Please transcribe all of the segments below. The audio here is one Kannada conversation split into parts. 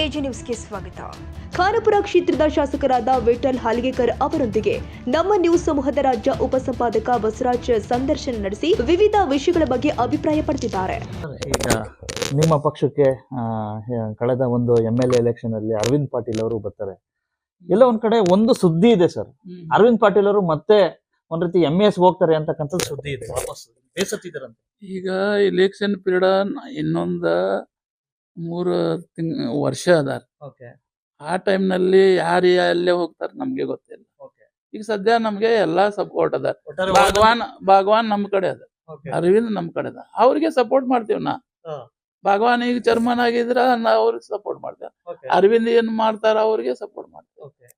ಎಜಿ ನ್ಯೂಸ್ಗೆ ಸ್ವಾಗತ. ಖಾನಾಪುರ ಕ್ಷೇತ್ರದ ಶಾಸಕರಾದ ವಿಠಲ್ ಹಾಲಿಗೇಕರ್ ಅವರೊಂದಿಗೆ ನಮ್ಮ ನ್ಯೂಸ್ ಸಮೂಹದ ರಾಜ್ಯ ಉಪಸಂಪಾದಕ ಬಸವರಾಜ್ ಸಂದರ್ಶನ ನಡೆಸಿ ವಿವಿಧ ವಿಷಯಗಳ ಬಗ್ಗೆ ಅಭಿಪ್ರಾಯ ಪಡೆದಿದ್ದಾರೆ. ಈಗ ನಿಮ್ಮ ಪಕ್ಷಕ್ಕೆ ಕಳೆದ ಒಂದು MLA ಎಲೆಕ್ಷನ್ ಅಲ್ಲಿ ಅರವಿಂದ್ ಪಾಟೀಲ್ ಅವರು ಬರ್ತಾರೆ. ಎಲ್ಲ ಒಂದ್ ಕಡೆ ಒಂದು ಸುದ್ದಿ ಇದೆ ಸರ್, ಅರವಿಂದ್ ಪಾಟೀಲ್ ಅವರು ಮತ್ತೆ ಒಂದ್ ರೀತಿ MES ಹೋಗ್ತಾರೆ ಅಂತಕ್ಕಂಥ ಸುದ್ದಿ ಇದೆ, ವಾಪಸ್ ಬೇಸತ್ತಿದ್ದಾರಂತೆ. ಈಗ ಇಲೆಕ್ಷನ್ ಪೀರಿಯಡ್ ಇನ್ನೊಂದ 3 ವರ್ಷ ಅದ. ಆ ಟೈಮ್ನಲ್ಲಿ ಯಾರು ಅಲ್ಲೇ ಹೋಗ್ತಾರೆ ನಮ್ಗೆ ಗೊತ್ತಿಲ್ಲ. ಈಗ ಸದ್ಯ ನಮ್ಗೆ ಎಲ್ಲಾ ಸಪೋರ್ಟ್ ಅದ. ಭಾಗವಾನ್ ನಮ್ ಕಡೆ ಅದ, ಅರವಿಂದ್ ನಮ್ ಕಡೆ ಅದ, ಅವ್ರಿಗೆ ಸಪೋರ್ಟ್ ಮಾಡ್ತೀವಿ ನಾ. ಭಾಗವಾನ್ ಈಗ ಚೇರ್ಮನ್ ಆಗಿದ್ರ ಅವ್ರಿಗೆ ಸಪೋರ್ಟ್ ಮಾಡ್ತೇವೆ. ಅರವಿಂದ್ ಏನ್ ಮಾಡ್ತಾರ ಅವ್ರಿಗೆ ಸಪೋರ್ಟ್ ಮಾಡ್ತೇವೆ.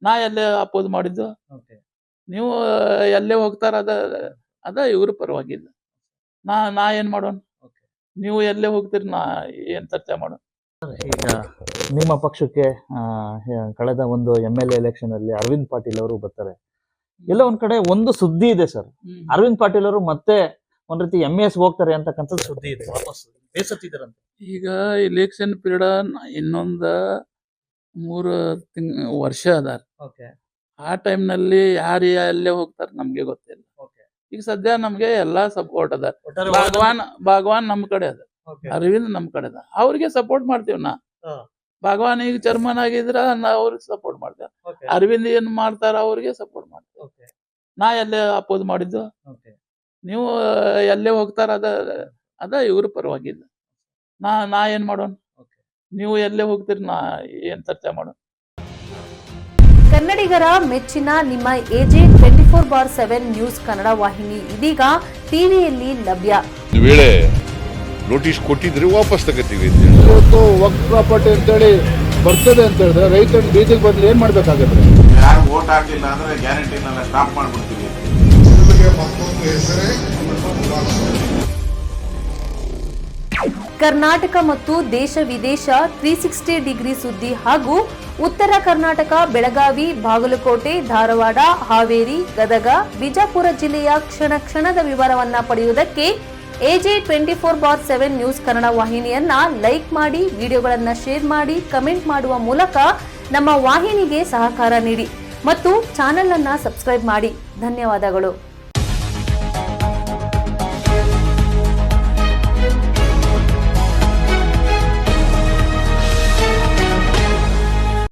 ನಾ ಎಲ್ಲೇ ಅಪೋಸ್ ಮಾಡಿದ್ದು, ನೀವು ಎಲ್ಲೇ ಹೋಗ್ತಾರ ಅದ ಇವ್ರ ಪರವಾಗಿಲ್ಲ. ನಾ ಏನ್ ಮಾಡೋಣ, ನೀವು ಎಲ್ಲೇ ಹೋಗ್ತೀರಿ, ನಾ ಏನ್ ಚರ್ಚೆ ಮಾಡೋಣ. ಈಗ ನಿಮ್ಮ ಪಕ್ಷಕ್ಕೆ ಕಳೆದ ಒಂದು MLA ಎಲೆಕ್ಷನ್ ಅಲ್ಲಿ ಅರವಿಂದ್ ಪಾಟೀಲ್ ಅವರು ಬರ್ತಾರೆ. ಎಲ್ಲ ಒಂದ್ ಕಡೆ ಒಂದು ಸುದ್ದಿ ಇದೆ ಸರ್, ಅರವಿಂದ್ ಪಾಟೀಲ್ ಅವರು ಮತ್ತೆ ಒಂದ್ ರೀತಿ MES ಹೋಗ್ತಾರೆ ಅಂತಕ್ಕಂಥ ಸುದ್ದಿ ಇದೆ, ವಾಪಸ್ ಬೇಸತ್ತಿದ್ದಾರಂತೆ. ಈಗ ಇಲೆಕ್ಷನ್ ಪೀರಿಯಡ್ ಇನ್ನೊಂದ 3 ವರ್ಷ ಅದ. ಆ ಟೈಮ್ನಲ್ಲಿ ಯಾರು ಅಲ್ಲೇ ಹೋಗ್ತಾರೆ ನಮ್ಗೆ ಗೊತ್ತಿಲ್ಲ. ಈಗ ಸದ್ಯ ನಮ್ಗೆ ಎಲ್ಲಾ ಸಪೋರ್ಟ್ ಅದ. ಭಾಗವಾನ್ ನಮ್ ಕಡೆ ಅದ, ಅರವಿಂದ್ ನಮ್ ಕಡೆ ಅದ, ಅವ್ರಿಗೆ ಸಪೋರ್ಟ್ ಮಾಡ್ತೀವಿ ನಾ. ಭಾಗವಾನ್ ಈಗ ಚೇರ್ಮನ್ ಆಗಿದ್ರ ಅವ್ರಿಗೆ ಸಪೋರ್ಟ್ ಮಾಡ್ತೇವೆ. ಅರವಿಂದ್ ಏನ್ ಮಾಡ್ತಾರ ಅವ್ರಿಗೆ ಸಪೋರ್ಟ್ ಮಾಡ್ತೇವೆ. ನಾ ಎಲ್ಲೇ ಅಪೋಸ್ ಮಾಡಿದ್ದು, ನೀವು ಎಲ್ಲೇ ಹೋಗ್ತಾರ ಅದ ಇವ್ರ ಪರವಾಗಿಲ್ಲ. ನಾ ಏನ್ ಮಾಡೋಣ, ನೀವು ಎಲ್ಲೇ ಹೋಗ್ತೀರಿ, ನಾ ಏನ್ ಚರ್ಚೆ ಮಾಡೋಣ. ಕನ್ನಡಿಗರ ಮೆಚ್ಚಿನ ನಿಮ್ಮ AJ 24/7 ನ್ಯೂಸ್ ಕನ್ನಡ ವಾಹಿನಿ ಇದೀಗ ಟಿವಿಯಲ್ಲಿ ಲಭ್ಯ. ವೇಳೆ ನೋಟಿಸ್ ಕೊಟ್ಟಿದ್ರೆ ವಾಪಸ್ ತಗೋತೀವಿ. ಇವತ್ತು ವಕ್ಫ್ ಪ್ರಾಪರ್ಟಿ ಅಂತೇಳಿ ಬರ್ತದೆ ಅಂತ ಹೇಳಿದ್ರೆ ರೈತರು ಬೀದಿಗೆ ಬಂದ್ರೆ ಏನ್ ಮಾಡ್ಬೇಕಾಗತ್ತೆ? ಯಾರು ವೋಟ್ ಹಾಕಿಲ್ಲ ಅಂದ್ರೆ ಗ್ಯಾರಂಟಿನೆಲ್ಲ ಸ್ಟಾಪ್ ಮಾಡ್ಬಿಡ್ತೀವಿ. ಕರ್ನಾಟಕ ಮತ್ತು ದೇಶ ವಿದೇಶ 360 ಡಿಗ್ರಿ ಸುದ್ದಿ ಹಾಗೂ ಉತ್ತರ ಕರ್ನಾಟಕ, ಬೆಳಗಾವಿ, ಬಾಗಲಕೋಟೆ, ಧಾರವಾಡ, ಹಾವೇರಿ, ಗದಗ, ಬಿಜಾಪುರ ಜಿಲ್ಲೆಯ ಕ್ಷಣ ಕ್ಷಣದ ವಿವರವನ್ನ ಪಡೆಯುವುದಕ್ಕೆ AJ 24/7 ನ್ಯೂಸ್ ಕನ್ನಡ ವಾಹಿನಿಯನ್ನ ಲೈಕ್ ಮಾಡಿ, ವಿಡಿಯೋಗಳನ್ನ ಶೇರ್ ಮಾಡಿ, ಕಮೆಂಟ್ ಮಾಡುವ ಮೂಲಕ ನಮ್ಮ ವಾಹಿನಿಗೆ ಸಹಕಾರ ನೀಡಿ ಮತ್ತು ಚಾನೆಲ್ ಅನ್ನ ಸಬ್ಸ್ಕ್ರೈಬ್ ಮಾಡಿ. ಧನ್ಯವಾದಗಳು.